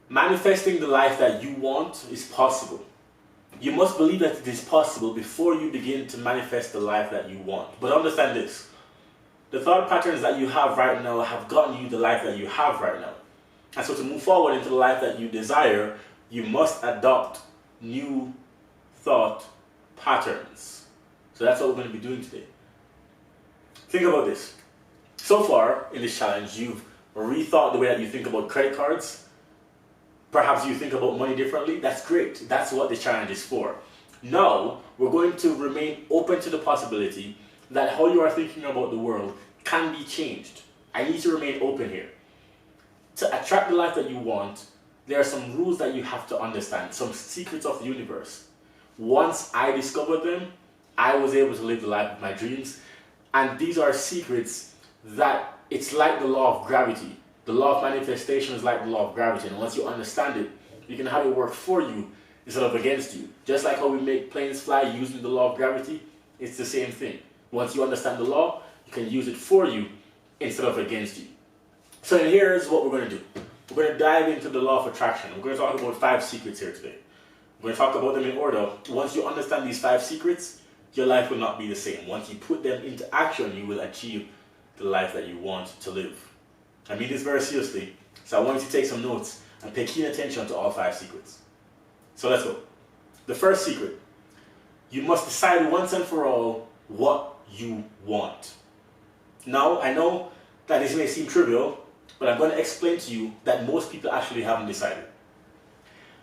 Manifesting the life that you want is possible. You must believe that it is possible before you begin to manifest the life that you want. But understand this. The thought patterns that you have right now have gotten you the life that you have right now. And so to move forward into the life that you desire, you must adopt new thought patterns. So that's what we're going to be doing today. Think about this. So far in this challenge, you've rethought the way that you think about credit cards. Perhaps you think about money differently. That's great. That's what the challenge is for. Now, we're going to remain open to the possibility that how you are thinking about the world can be changed. I need to remain open here. To attract the life that you want, there are some rules that you have to understand, some secrets of the universe. Once I discovered them, I was able to live the life of my dreams. And these are secrets that it's like the law of gravity. The law of manifestation is like the law of gravity. And once you understand it, you can have it work for you instead of against you. Just like how we make planes fly using the law of gravity, it's the same thing. Once you understand the law, you can use it for you instead of against you. So here's what we're going to do. We're going to dive into the law of attraction. We're going to talk about 5 secrets here today. We're going to talk about them in order. Once you understand these 5 secrets, your life will not be the same. Once you put them into action, you will achieve the life that you want to live. I mean this very seriously, so I want you to take some notes and pay keen attention to all 5 secrets. So let's go. The first secret, you must decide once and for all what you want. Now, I know that this may seem trivial, but I'm going to explain to you that most people actually haven't decided.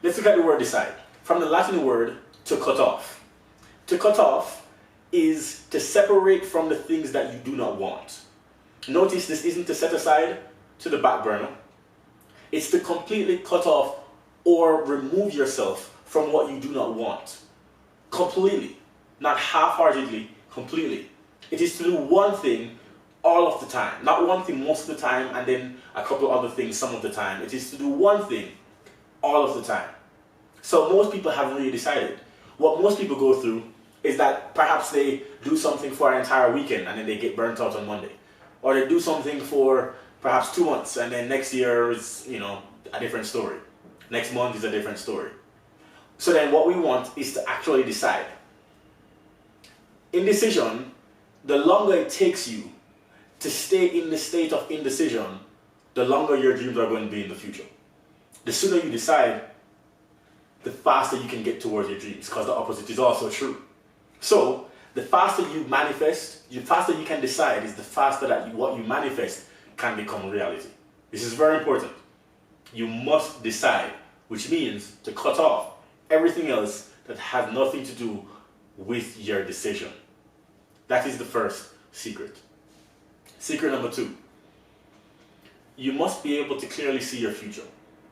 Let's look at the word decide. From the Latin word to cut off. To cut off is to separate from the things that you do not want. Notice this isn't to set aside to the back burner. It's to completely cut off or remove yourself from what you do not want. Completely. Not half-heartedly, completely. It is to do one thing all of the time. Not one thing most of the time and then a couple of other things some of the time. It is to do one thing all of the time. So most people haven't really decided. What most people go through is that perhaps they do something for an entire weekend and then they get burnt out on Monday. Or they do something for perhaps 2 months and then next year is, a different story. Next month is a different story. So then what we want is to actually decide. Indecision, the longer it takes you to stay in the state of indecision, the longer your dreams are going to be in the future. The sooner you decide, the faster you can get towards your dreams, because the opposite is also true. So, the faster you manifest, the faster you can decide, is the faster that what you manifest can become reality. This is very important. You must decide, which means to cut off everything else that has nothing to do with your decision. That is the first secret. Secret number 2. You must be able to clearly see your future.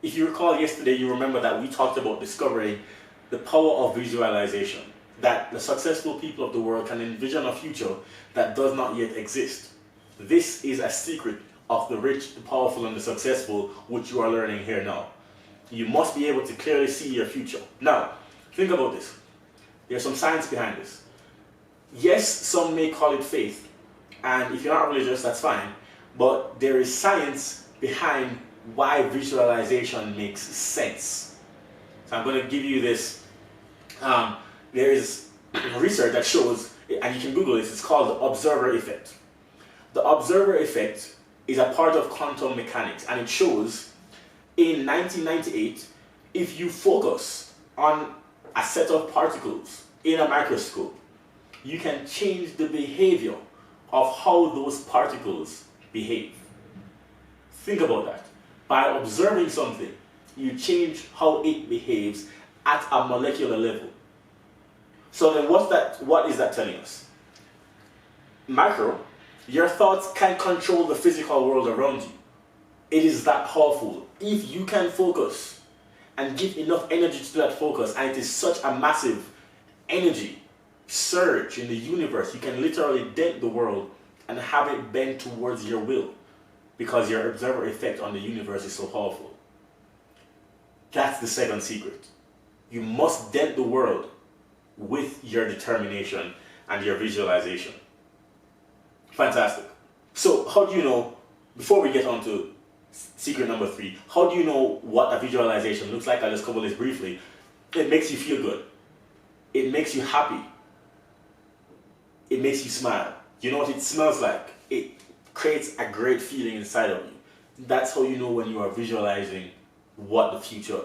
If you recall yesterday, you remember that we talked about discovering the power of visualization. That the successful people of the world can envision a future that does not yet exist. This is a secret of the rich, the powerful, and the successful, which you are learning here now. You must be able to clearly see your future. Now, think about this. There's some science behind this. Yes, some may call it faith, and if you're not religious, that's fine, but there is science behind why visualization makes sense. So I'm going to give you this. There is research that shows, and you can Google this, it's called the observer effect. The observer effect is a part of quantum mechanics, and it shows in 1998, if you focus on a set of particles in a microscope, you can change the behavior of how those particles behave. Think about that. By observing something, you change how it behaves at a molecular level. So then what is that telling us? Macro, your thoughts can control the physical world around you. It is that powerful. If you can focus and give enough energy to that focus, and it is such a massive energy surge in the universe, you can literally dent the world and have it bend towards your will, because your observer effect on the universe is so powerful. That's the second secret. You must dent the world with your determination and your visualization. Fantastic. So how do you know, before we get on to Secret number 3. How do you know what a visualization looks like? I'll just cover this briefly. It makes you feel good. It makes you happy. It makes you smile. You know what it smells like? It creates a great feeling inside of you. That's how you know when you are visualizing what the future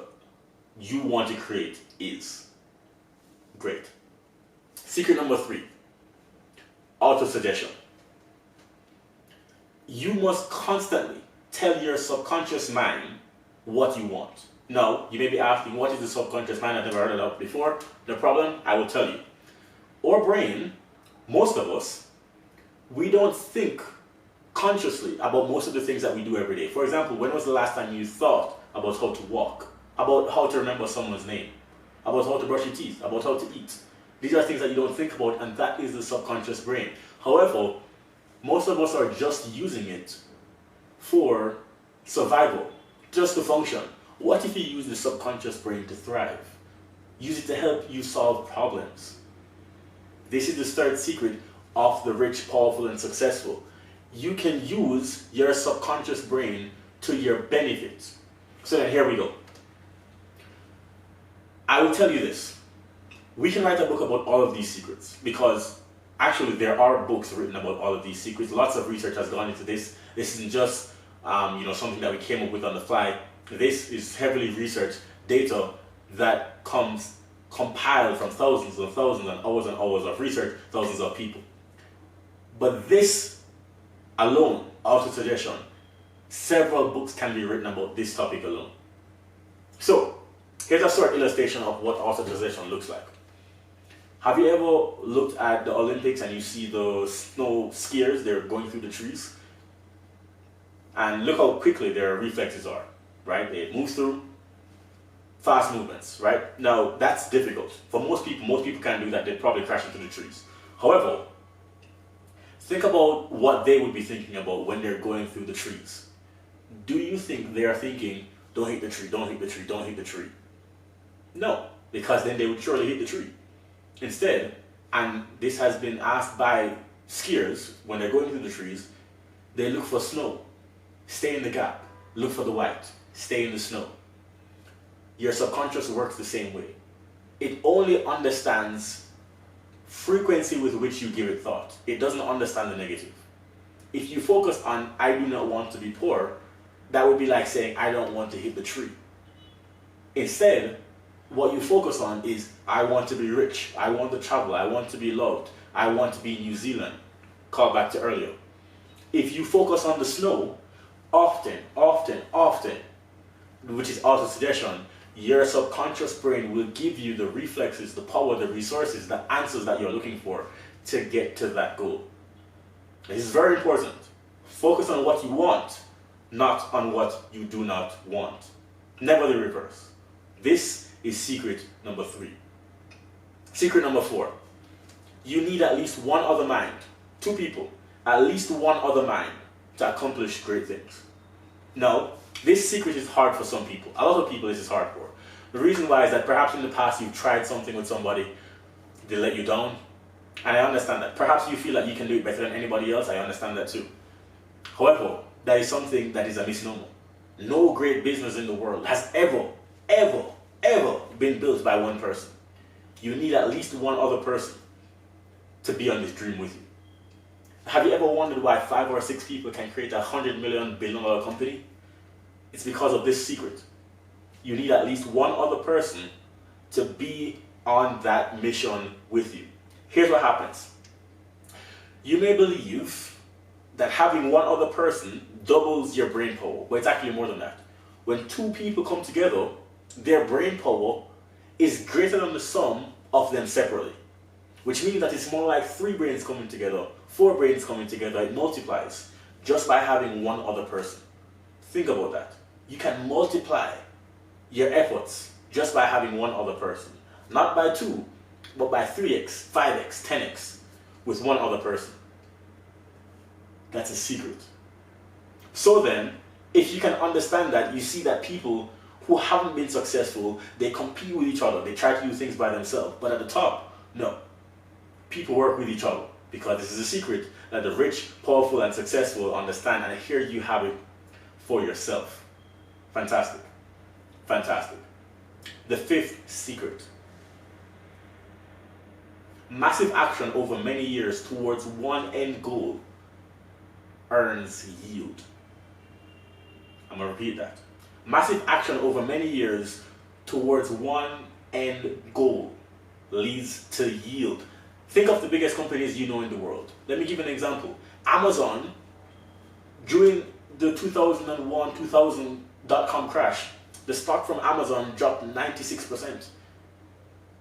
you want to create is. Great. Secret number 3. Auto-suggestion. You must constantly tell your subconscious mind what you want. Now, you may be asking, what is the subconscious mind? I've never heard of that before. No problem, I will tell you. Our brain, most of us, we don't think consciously about most of the things that we do every day. For example, when was the last time you thought about how to walk, about how to remember someone's name, about how to brush your teeth, about how to eat? These are things that you don't think about, and that is the subconscious brain. However, most of us are just using it for survival, just to function. What if you use the subconscious brain to thrive? Use it to help you solve problems. This is the third secret of the rich, powerful, and successful. You can use your subconscious brain to your benefit. So then here we go. I will tell you this. We can write a book about all of these secrets because actually there are books written about all of these secrets. Lots of research has gone into this. This isn't just something that we came up with on the fly. This is heavily researched data that comes compiled from thousands and thousands and hours of research, thousands of people. But this alone, auto-suggestion, several books can be written about this topic alone. So, here's a short illustration of what auto-suggestion looks like. Have you ever looked at the Olympics and you see the snow skiers, they're going through the trees? And look how quickly their reflexes are, right? They move through fast movements, right? Now, that's difficult. For most people can't do that. They'd probably crash into the trees. However, think about what they would be thinking about when they're going through the trees. Do you think they are thinking, don't hit the tree, don't hit the tree, don't hit the tree? No, because then they would surely hit the tree. Instead, and this has been asked by skiers when they're going through the trees, they look for snow, stay in the gap, look for the white, stay in the snow. Your subconscious works the same way. It only understands frequency with which you give it thought. It doesn't understand the negative. If you focus on, I do not want to be poor, that would be like saying, I don't want to hit the tree. Instead, what you focus on is, I want to be rich, I want to travel, I want to be loved, I want to be in New Zealand. Call back to earlier. If you focus on the snow, often, which is auto-suggestion, your subconscious brain will give you the reflexes, the power, the resources, the answers that you're looking for to get to that goal. This is very important. Focus on what you want, not on what you do not want. Never the reverse. This is secret number 3. Secret number 4. You need at least one other mind. 2 people. At least one other mind to accomplish great things. Now, this secret is hard for some people. A lot of people this is hard for. The reason why is that perhaps in the past you've tried something with somebody, they let you down. And I understand that. Perhaps you feel like you can do it better than anybody else. I understand that too. However, that is something that is a misnomer. No great business in the world has ever been built by one person. You need at least one other person to be on this dream with you. Have you ever wondered why 5 or 6 people can create $100 million billion company? It's because of this secret. You need at least one other person to be on that mission with you. Here's what happens. You may believe that having one other person doubles your brain power, but it's actually more than that. When 2 people come together, their brain power is greater than the sum of them separately, which means that it's more like 3 brains coming together, 4 brains coming together. It multiplies just by having one other person. Think about that. You can multiply your efforts just by having one other person. Not by 2, but by 3x, 5x, 10x with one other person. That's a secret. So then, if you can understand that, you see that people who haven't been successful, they compete with each other. They try to do things by themselves. But at the top, no. People work with each other because this is a secret that the rich, powerful, and successful understand. And here you have it. for yourself. Fantastic. Fantastic. The fifth secret. Massive action over many years towards one end goal earns yield. I'm going to repeat that. Massive action over many years towards one end goal leads to yield. Think of the biggest companies you know in the world. Let me give you an example. Amazon, during the 2001-2000 dot-com crash, the stock from Amazon dropped 96%.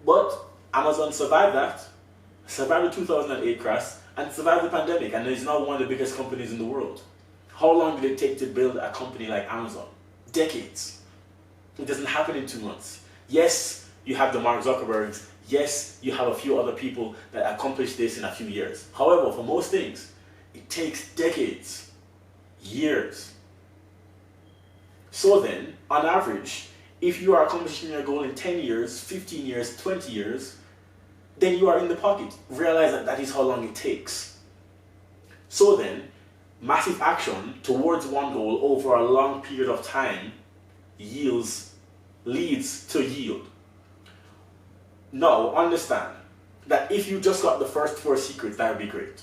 But Amazon survived that, survived the 2008 crash, and survived the pandemic, and is now one of the biggest companies in the world. How long did it take to build a company like Amazon? Decades. It doesn't happen in 2 months. Yes, you have the Mark Zuckerbergs. Yes, you have a few other people that accomplished this in a few years. However, for most things, it takes decades, years. So then, on average, if you are accomplishing your goal in 10 years, 15 years, 20 years, then you are in the pocket. Realize that that is how long it takes. So then, massive action towards one goal over a long period of time leads to yield. Now, understand that if you just got the first 4 secrets, that would be great.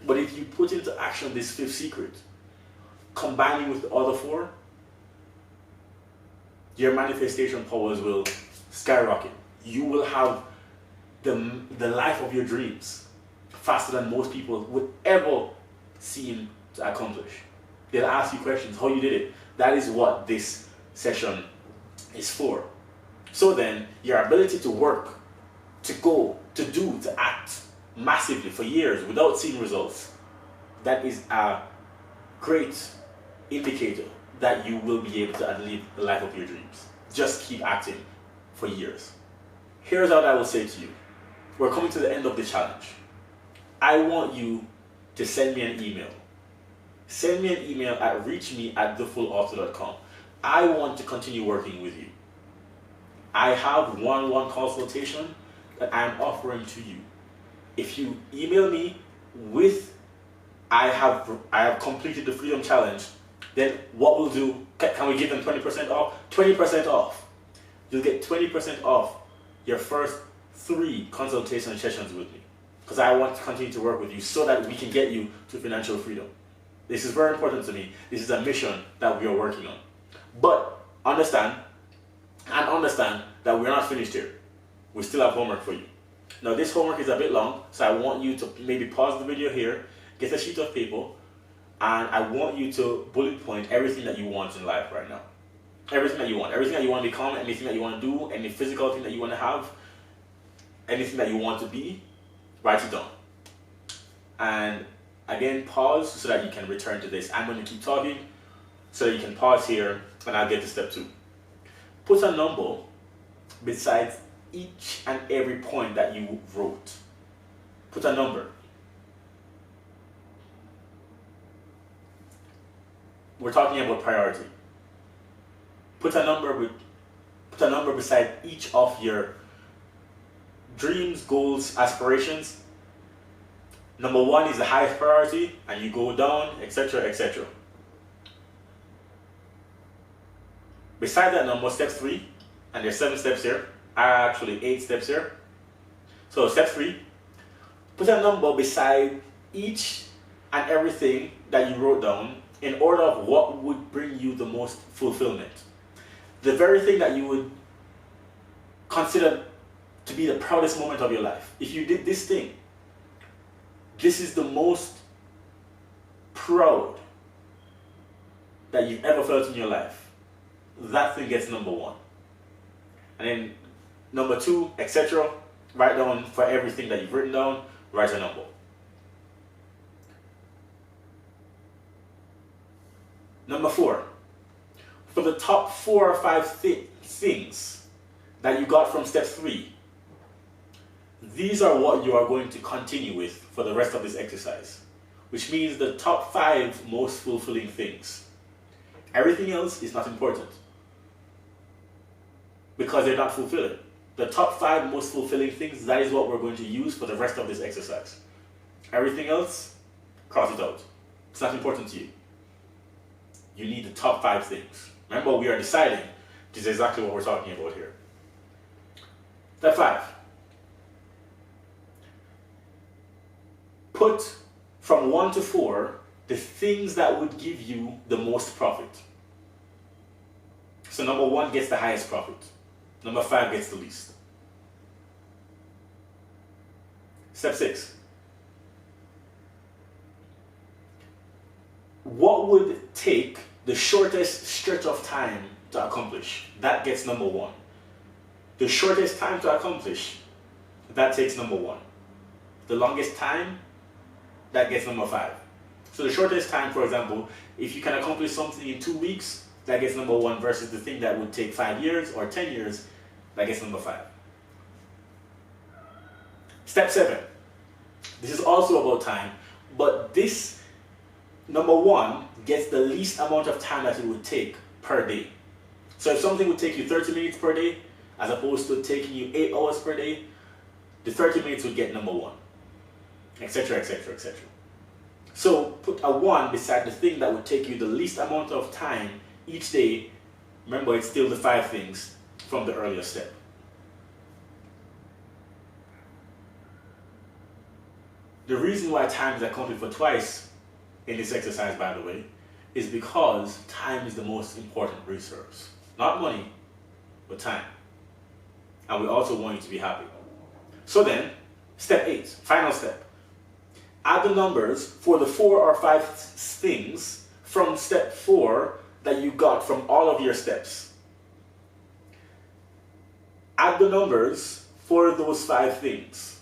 But if you put into action this 5th secret, combining with the other 4, your manifestation powers will skyrocket. You will have the life of your dreams faster than most people would ever seem to accomplish. They'll ask you questions, how you did it. That is what this session is for. So then, your ability to work, to go, to do, to act massively for years without seeing results, that is a great indicator that you will be able to live the life of your dreams. Just keep acting for years. Here's what I will say to you. We're coming to the end of the challenge. I want you to send me an email. Send me an email at reachme@thefulauthor.com. I want to continue working with you. I have one-on-one consultation that I'm offering to you. If you email me with I have completed the Freedom Challenge, then what we'll do, can we give them 20% off? 20% off. You'll get 20% off your first 3 consultation sessions with me. Because I want to continue to work with you so that we can get you to financial freedom. This is very important to me. This is a mission that we are working on. But understand that we're not finished here. We still have homework for you. Now this homework is a bit long, so I want you to maybe pause the video here, get a sheet of paper, and I want you to bullet point everything that you want in life right now. Everything that you want. Everything that you want to become, anything that you want to do, any physical thing that you want to have, anything that you want to be, write it down. And again, pause so that you can return to this. I'm going to keep talking so that you can pause here and I'll get to step 2. Put a number beside each and every point that you wrote. Put a number. We're talking about priority. Put a number beside each of your dreams, goals, aspirations. Number 1 is the highest priority, and you go down, etc., etc. Beside that number, step 3, and there's 7 steps here, actually 8 steps here. So step 3, put a number beside each and everything that you wrote down in order of what would bring you the most fulfillment. The very thing that you would consider to be the proudest moment of your life. If you did this thing, this is the most proud that you've ever felt in your life. That thing gets number 1. And then number 2, etc. Write down for everything that you've written down, write a number. Number 4, for the top 4 or 5 things that you got from step 3, these are what you are going to continue with for the rest of this exercise, which means the top 5 most fulfilling things. Everything else is not important because they're not fulfilling. The top 5 most fulfilling things, that is what we're going to use for the rest of this exercise. Everything else, cross it out. It's not important to you. you need the top 5 things. Remember, we are deciding. This is exactly what we're talking about here. Step 5. Put from 1 to 4 the things that would give you the most profit. So number 1 gets the highest profit. Number 5 gets the least. Step 6. What would take the shortest stretch of time to accomplish? That gets number 1. The shortest time to accomplish, that takes number 1. The longest time, that gets number 5. So the shortest time, for example, if you can accomplish something in 2 weeks, that gets number 1, versus the thing that would take 5 years or 10 years, that gets number 5. Step 7. This is also about time, but this number 1 gets the least amount of time that it would take per day. So if something would take you 30 minutes per day, as opposed to taking you 8 hours per day, the 30 minutes would get number 1, etc., etc., etc. So put a 1 beside the thing that would take you the least amount of time each day. Remember, it's still the 5 things from the earlier step. The reason why time is accounted for twice in this exercise, by the way, is because time is the most important resource. Not money, but time. And we also want you to be happy. So then, step 8, final step. Add the numbers for the 4 or 5 things from step 4 that you got from all of your steps. Add the numbers for those 5 things.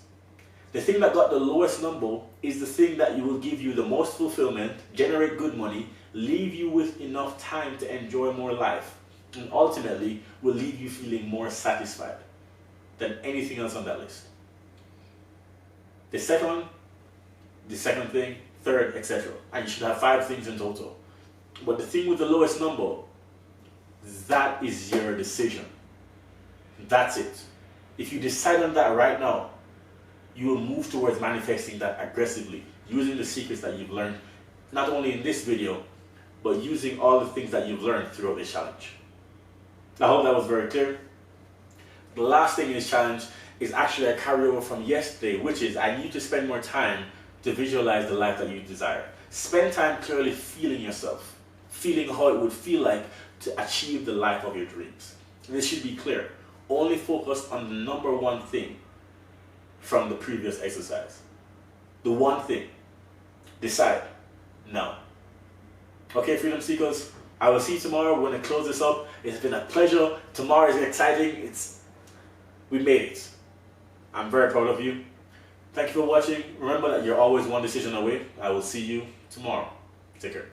The thing that got the lowest number is the thing that will give you the most fulfillment, generate good money, leave you with enough time to enjoy more life, and ultimately will leave you feeling more satisfied than anything else on that list. The second thing, third, etc. And you should have 5 things in total. But the thing with the lowest number, that is your decision. That's it. If you decide on that right now, you will move towards manifesting that aggressively, using the secrets that you've learned, not only in this video, but using all the things that you've learned throughout this challenge. I hope that was very clear. The last thing in this challenge is actually a carryover from yesterday, which is I need you to spend more time to visualize the life that you desire. Spend time clearly feeling yourself, feeling how it would feel like to achieve the life of your dreams. This should be clear. Only focus on the number 1 thing from the previous exercise. The one thing. Decide now. Okay, freedom seekers, I will see you tomorrow. We're going to close this up. It's been a pleasure. Tomorrow is exciting. We made it. I'm very proud of you. Thank you for watching. Remember that you're always one decision away. I will see you tomorrow. Take care.